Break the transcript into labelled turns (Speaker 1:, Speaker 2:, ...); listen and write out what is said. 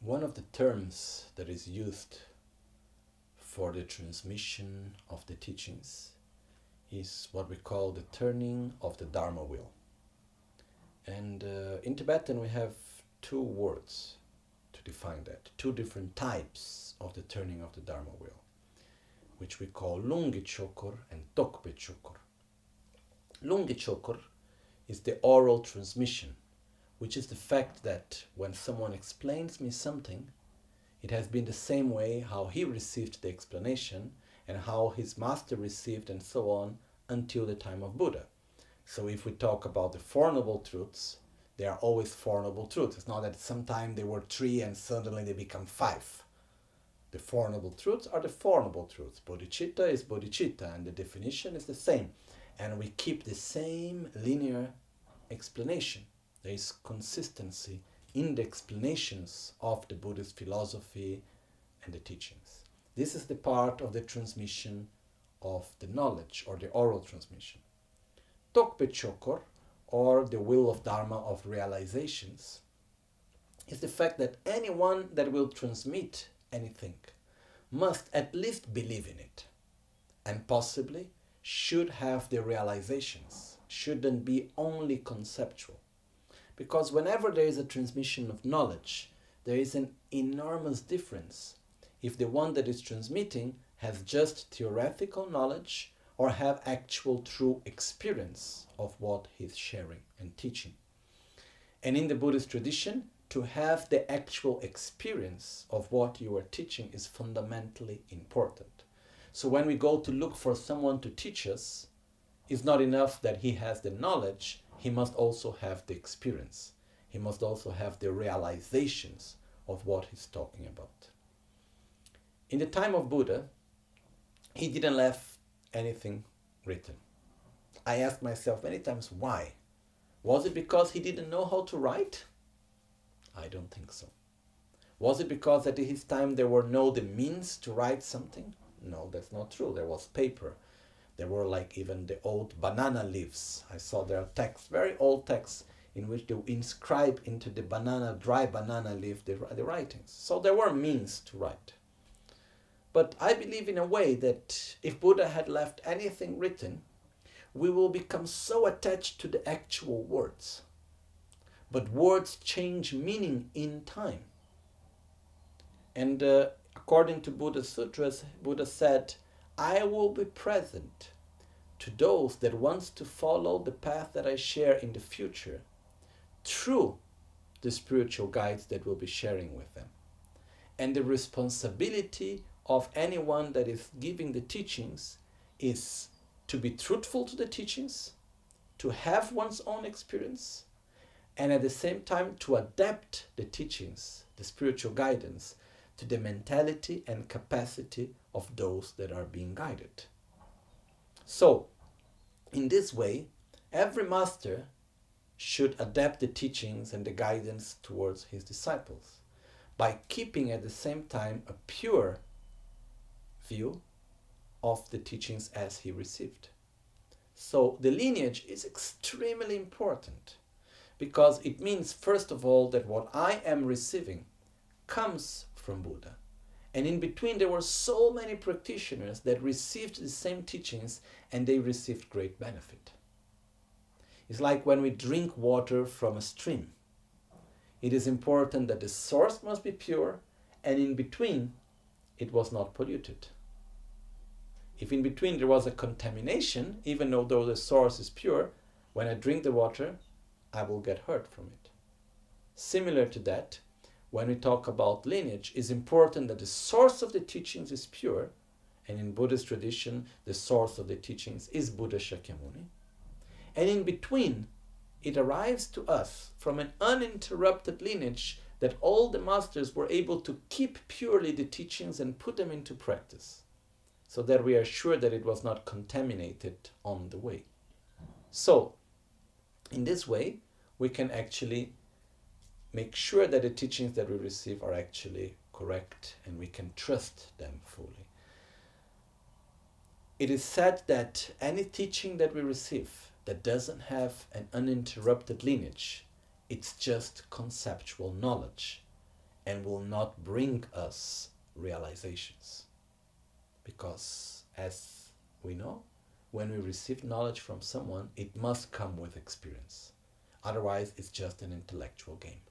Speaker 1: One of the terms that is used for the transmission of the teachings is what we call the turning of the Dharma Wheel. And in Tibetan we have two words to define that, two different types of the turning of the Dharma Wheel, which we call Lungi Chokor and Tokpe Chokor. Lungi Chokor is the oral transmission, which is the fact that when someone explains me something, it has been the same way how he received the explanation and how his master received and so on until the time of Buddha. So if we talk about the Four Noble Truths, they are always Four Noble Truths. It's not that sometime they were 3 and suddenly they become 5. The Four Noble Truths are the Four Noble Truths. Bodhicitta is bodhicitta and the definition is the same. And we keep the same linear explanation. There is consistency in the explanations of the Buddhist philosophy and the teachings. This is the part of the transmission of the knowledge or the oral transmission. Tokpe Chokor, or the wheel of Dharma of realizations, is the fact that anyone that will transmit anything must at least believe in it and possibly should have the realizations, shouldn't be only conceptual. Because whenever there is a transmission of knowledge, there is an enormous difference if the one that is transmitting has just theoretical knowledge or have actual true experience of what he's sharing and teaching. And in the Buddhist tradition, to have the actual experience of what you are teaching is fundamentally important. So when we go to look for someone to teach us, it's not enough that he has the knowledge, he must also have the experience. He must also have the realizations of what he's talking about. In the time of Buddha, he didn't leave anything written. I asked myself many times, why? Was it because he didn't know how to write? I don't think so. Was it because at his time there were no the means to write something? No, that's not true. There was paper. There were like even the old banana leaves. I saw there are texts, very old texts, in which they inscribe into the dry banana leaf, the writings. So there were means to write. But I believe in a way that if Buddha had left anything written, we will become so attached to the actual words. But words change meaning in time. And according to Buddha's sutras, Buddha said, I will be present to those that wants to follow the path that I share in the future through the spiritual guides that will be sharing with them. And the responsibility of anyone that is giving the teachings is to be truthful to the teachings, to have one's own experience, and at the same time to adapt the teachings, the spiritual guidance, to the mentality and capacity of those that are being guided. So, in this way, every master should adapt the teachings and the guidance towards his disciples by keeping at the same time a pure view of the teachings as he received. So the lineage is extremely important because it means, first of all, that what I am receiving comes from Buddha. And in between there were so many practitioners that received the same teachings and they received great benefit. It's like when we drink water from a stream. It is important that the source must be pure and in between it was not polluted. If in between there was a contamination, even though the source is pure, when I drink the water, I will get hurt from it. Similar to that, when we talk about lineage, it's important that the source of the teachings is pure, and in Buddhist tradition, the source of the teachings is Buddha Shakyamuni. And in between, it arrives to us from an uninterrupted lineage that all the masters were able to keep purely the teachings and put them into practice, so that we are sure that it was not contaminated on the way. So, in this way, we can actually make sure that the teachings that we receive are actually correct and we can trust them fully. It is said that any teaching that we receive that doesn't have an uninterrupted lineage, it's just conceptual knowledge. and will not bring us realizations. Because, as we know, when we receive knowledge from someone, it must come with experience. Otherwise, it's just an intellectual game.